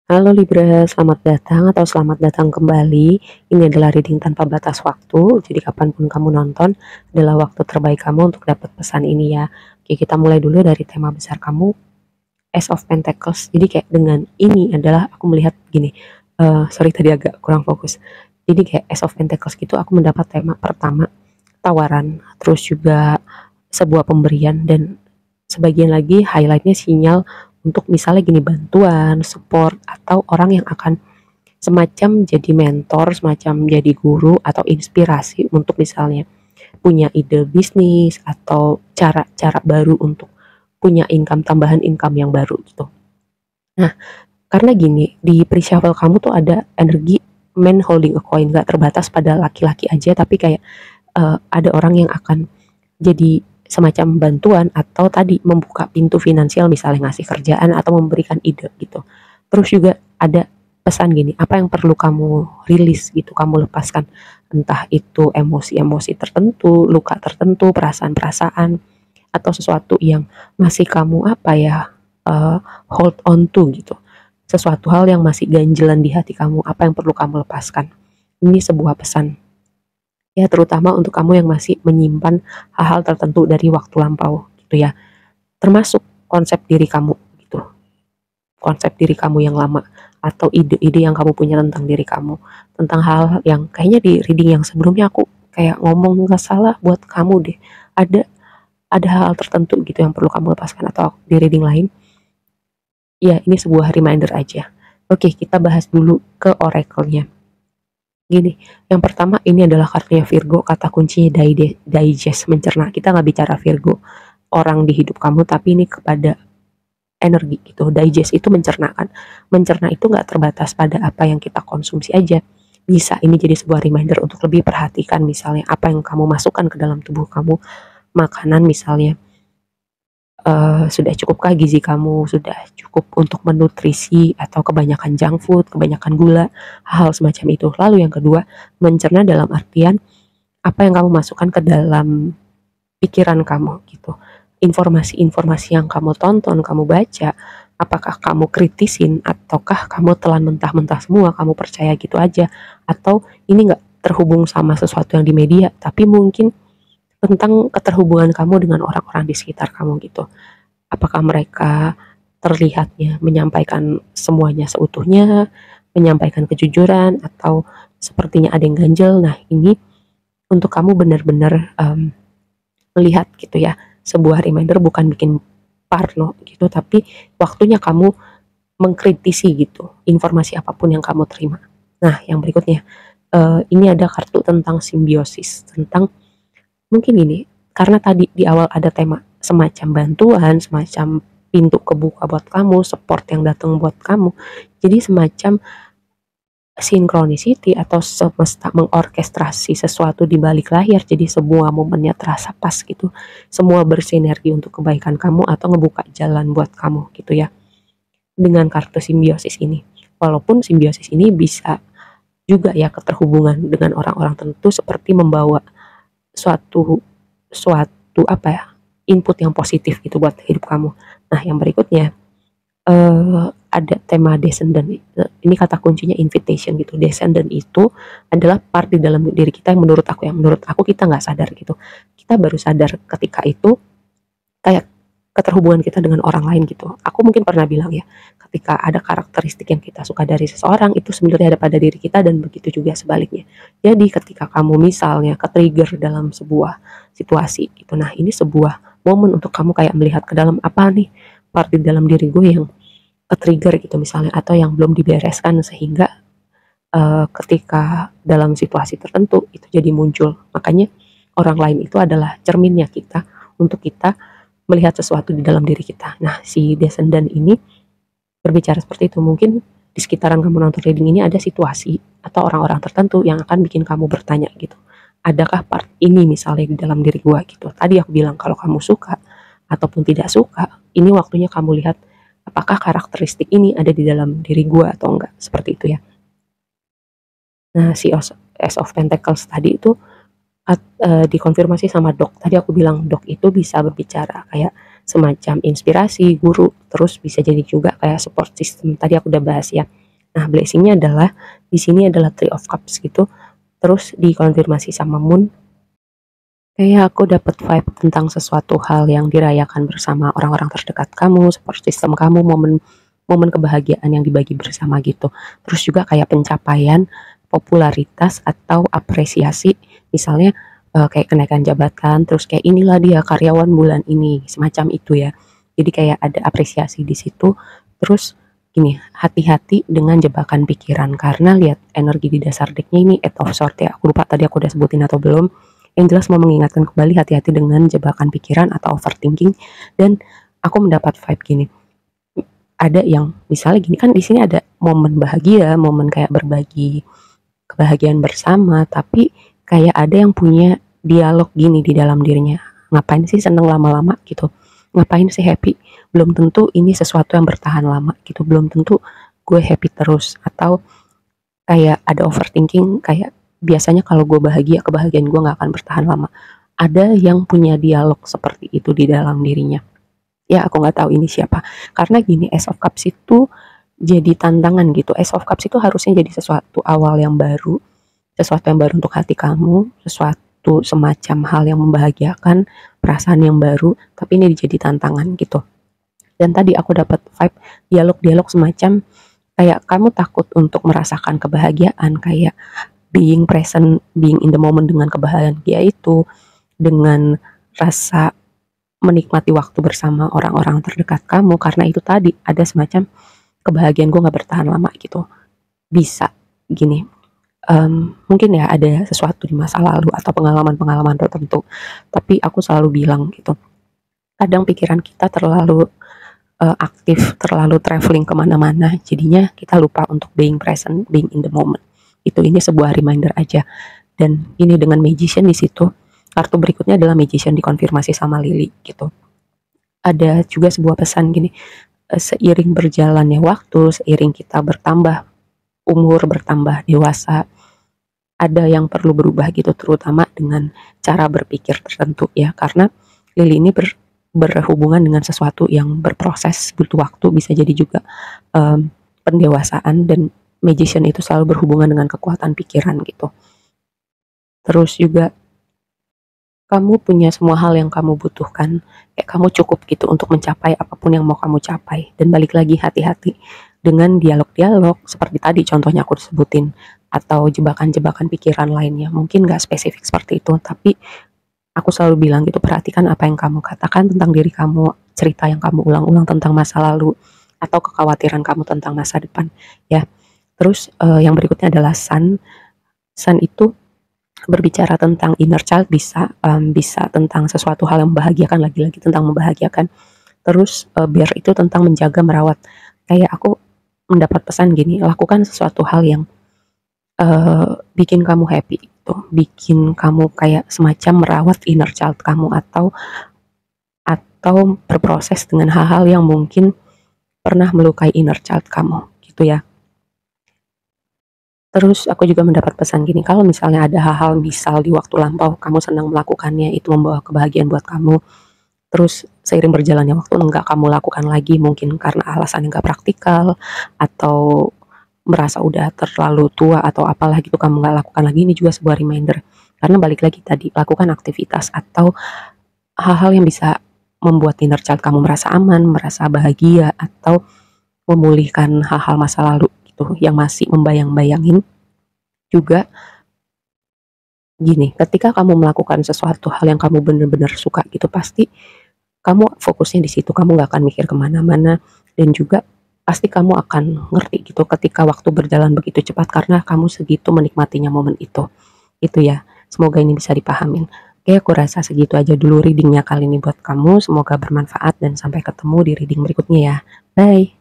Halo Libra, selamat datang atau selamat datang kembali. Ini adalah reading tanpa batas waktu, jadi kapanpun kamu nonton adalah waktu terbaik kamu untuk dapat pesan ini ya. Oke, kita mulai dulu dari tema besar kamu, Ace of Pentacles. Jadi kayak dengan ini adalah aku melihat gini, sorry tadi agak kurang fokus. Jadi kayak Ace of Pentacles gitu aku mendapat tema pertama, tawaran, terus juga sebuah pemberian dan sebagian lagi highlightnya sinyal untuk misalnya gini bantuan, support atau orang yang akan semacam jadi mentor, semacam jadi guru atau inspirasi untuk misalnya punya ide bisnis atau cara-cara baru untuk punya income tambahan income yang baru gitu. Nah, karena gini di pre-shuffle kamu tuh ada energi man holding a coin, gak terbatas pada laki-laki aja tapi kayak ada orang yang akan jadi semacam bantuan atau tadi membuka pintu finansial misalnya ngasih kerjaan atau memberikan ide gitu. Terus juga ada pesan gini, apa yang perlu kamu rilis gitu, kamu lepaskan entah itu emosi-emosi tertentu, luka tertentu, perasaan-perasaan atau sesuatu yang masih kamu apa ya hold on to gitu. Sesuatu hal yang masih ganjelan di hati kamu, apa yang perlu kamu lepaskan. Ini sebuah pesan ya terutama untuk kamu yang masih menyimpan hal-hal tertentu dari waktu lampau gitu ya, termasuk konsep diri kamu gitu, konsep diri kamu yang lama atau ide-ide yang kamu punya tentang diri kamu, tentang hal yang kayaknya di reading yang sebelumnya aku kayak ngomong nggak salah buat kamu deh, ada hal tertentu gitu yang perlu kamu lepaskan atau di reading lain ya. Ini sebuah reminder aja. Oke, kita bahas dulu ke oracle-nya. Gini, yang pertama ini adalah kartunya Virgo, kata kuncinya digest, mencerna. Kita nggak bicara Virgo, orang di hidup kamu, tapi ini kepada energi gitu. Digest itu mencernakan. Mencerna itu nggak terbatas pada apa yang kita konsumsi aja. Bisa ini jadi sebuah reminder untuk lebih perhatikan misalnya apa yang kamu masukkan ke dalam tubuh kamu. Makanan misalnya, sudah cukupkah gizi kamu, sudah cukup untuk menutrisi atau kebanyakan junk food, kebanyakan gula, hal semacam itu. Lalu yang kedua, mencerna dalam artian apa yang kamu masukkan ke dalam pikiran kamu gitu. Informasi-informasi yang kamu tonton, kamu baca, apakah kamu kritisin ataukah kamu telan mentah-mentah semua, kamu percaya gitu aja, atau ini nggak terhubung sama sesuatu yang di media, tapi mungkin tentang keterhubungan kamu dengan orang-orang di sekitar kamu gitu. Apakah mereka terlihatnya menyampaikan semuanya seutuhnya, menyampaikan kejujuran, atau sepertinya ada yang ganjel. Nah, ini untuk kamu benar-benar melihat gitu ya, sebuah reminder bukan bikin parno gitu, tapi waktunya kamu mengkritisi gitu informasi apapun yang kamu terima. Nah, yang berikutnya, ini ada kartu tentang simbiosis, tentang mungkin ini karena tadi di awal ada tema semacam bantuan, semacam pintu kebuka buat kamu, support yang datang buat kamu. Jadi semacam synchronicity atau semesta mengorkestrasi sesuatu di balik layar. Jadi semua momennya terasa pas gitu. Semua bersinergi untuk kebaikan kamu atau ngebuka jalan buat kamu gitu ya. Dengan kartu simbiosis ini. Walaupun simbiosis ini bisa juga ya keterhubungan dengan orang-orang tertentu seperti membawa suatu suatu apa ya, input yang positif gitu buat hidup kamu. Nah, yang berikutnya ada tema descendant. Ini kata kuncinya invitation gitu. Descendant itu adalah part di dalam diri kita yang menurut aku kita nggak sadar gitu. Kita baru sadar ketika itu kayak keterhubungan kita dengan orang lain gitu. Aku mungkin pernah bilang ya, ketika ada karakteristik yang kita suka dari seseorang itu sebenarnya ada pada diri kita dan begitu juga sebaliknya. Jadi ketika kamu misalnya ke-trigger dalam sebuah situasi gitu, nah ini sebuah momen untuk kamu kayak melihat ke dalam apa nih part di dalam diri gue yang ke-trigger gitu misalnya atau yang belum dibereskan sehingga ketika dalam situasi tertentu itu jadi muncul. Makanya orang lain itu adalah cerminnya kita untuk kita melihat sesuatu di dalam diri kita. Nah, si descendant ini berbicara seperti itu. Mungkin di sekitaran kamu nonton reading ini ada situasi atau orang-orang tertentu yang akan bikin kamu bertanya gitu. Adakah part ini misalnya di dalam diri gua gitu. Tadi aku bilang kalau kamu suka ataupun tidak suka, ini waktunya kamu lihat apakah karakteristik ini ada di dalam diri gua atau enggak. Seperti itu ya. Nah, si Ace of Pentacles tadi itu dikonfirmasi sama dok. Tadi aku bilang dok itu bisa berbicara kayak semacam inspirasi, guru, terus bisa jadi juga kayak support system. Tadi aku udah bahas ya. Nah, blessingnya adalah di sini adalah Three of Cups gitu, terus dikonfirmasi sama Moon. Kayak aku dapat vibe tentang sesuatu hal yang dirayakan bersama orang-orang terdekat kamu, support system kamu, momen momen kebahagiaan yang dibagi bersama gitu. Terus juga kayak pencapaian, popularitas atau apresiasi, misalnya kayak kenaikan jabatan, terus kayak inilah dia karyawan bulan ini, semacam itu ya. Jadi kayak ada apresiasi di situ. Terus gini, hati-hati dengan jebakan pikiran karena lihat energi di dasar decknya ini Eight of Swords ya. Aku lupa tadi aku udah sebutin atau belum. Yang jelas mau mengingatkan kembali hati-hati dengan jebakan pikiran atau overthinking. Dan aku mendapat vibe gini, ada yang misalnya gini kan di sini ada momen bahagia, momen kayak berbagi kebahagiaan bersama, tapi kayak ada yang punya dialog gini di dalam dirinya. Ngapain sih seneng lama-lama gitu? Ngapain sih happy? Belum tentu ini sesuatu yang bertahan lama gitu. Belum tentu gue happy terus, atau kayak ada overthinking kayak biasanya kalau gue bahagia, kebahagiaan gue nggak akan bertahan lama. Ada yang punya dialog seperti itu di dalam dirinya. Ya aku nggak tahu ini siapa. Karena gini, Ace of Cups itu jadi tantangan gitu. Ace of Cups itu harusnya jadi sesuatu awal yang baru, sesuatu yang baru untuk hati kamu, sesuatu semacam hal yang membahagiakan, perasaan yang baru, tapi ini jadi tantangan gitu. Dan tadi aku dapat vibe dialog-dialog semacam kayak kamu takut untuk merasakan kebahagiaan, kayak being present, being in the moment dengan kebahagiaan itu, dengan rasa menikmati waktu bersama orang-orang terdekat kamu, karena itu tadi ada semacam kebahagiaan gue nggak bertahan lama gitu. Bisa gini, mungkin ya ada sesuatu di masa lalu atau pengalaman-pengalaman tertentu, tapi aku selalu bilang gitu, kadang pikiran kita terlalu aktif, terlalu traveling kemana-mana, jadinya kita lupa untuk being present, being in the moment. Ini sebuah reminder aja. Dan ini dengan Magician di situ, kartu berikutnya adalah Magician dikonfirmasi sama Lily gitu. Ada juga sebuah pesan gini, seiring berjalannya waktu, seiring kita bertambah umur, bertambah dewasa, ada yang perlu berubah gitu, terutama dengan cara berpikir tertentu ya, karena Lily ini berhubungan dengan sesuatu yang berproses, butuh waktu, bisa jadi juga pendewasaan, dan Magician itu selalu berhubungan dengan kekuatan pikiran gitu. Terus juga kamu punya semua hal yang kamu butuhkan, kayak kamu cukup gitu untuk mencapai apapun yang mau kamu capai. Dan balik lagi, hati-hati dengan dialog-dialog seperti tadi contohnya aku sebutin, atau jebakan-jebakan pikiran lainnya. Mungkin gak spesifik seperti itu, tapi aku selalu bilang gitu, perhatikan apa yang kamu katakan tentang diri kamu, cerita yang kamu ulang-ulang tentang masa lalu, atau kekhawatiran kamu tentang masa depan ya. Terus yang berikutnya adalah Sun. Sun itu berbicara tentang inner child, bisa tentang sesuatu hal yang membahagiakan, lagi-lagi tentang membahagiakan. Terus Bear itu tentang menjaga, merawat. Kayak aku mendapat pesan gini, lakukan sesuatu hal yang bikin kamu happy gitu, bikin kamu kayak semacam merawat inner child kamu, atau berproses dengan hal-hal yang mungkin pernah melukai inner child kamu gitu ya. Terus aku juga mendapat pesan gini, kalau misalnya ada hal-hal misal di waktu lampau kamu senang melakukannya, itu membawa kebahagiaan buat kamu, terus seiring berjalannya waktu enggak kamu lakukan lagi, mungkin karena alasan yang enggak praktikal, atau merasa udah terlalu tua atau apalah gitu, kamu nggak lakukan lagi, ini juga sebuah reminder. Karena balik lagi tadi, lakukan aktivitas atau hal-hal yang bisa membuat inner child kamu merasa aman, merasa bahagia, atau memulihkan hal-hal masa lalu gitu yang masih membayang-bayangin. Juga gini, ketika kamu melakukan sesuatu hal yang kamu benar-benar suka gitu, pasti kamu fokusnya di situ, kamu nggak akan mikir kemana-mana, dan juga pasti kamu akan ngerti gitu ketika waktu berjalan begitu cepat karena kamu segitu menikmatinya momen itu ya. Semoga ini bisa dipahamin. Oke, aku rasa segitu aja dulu readingnya kali ini buat kamu, semoga bermanfaat dan sampai ketemu di reading berikutnya ya. Bye.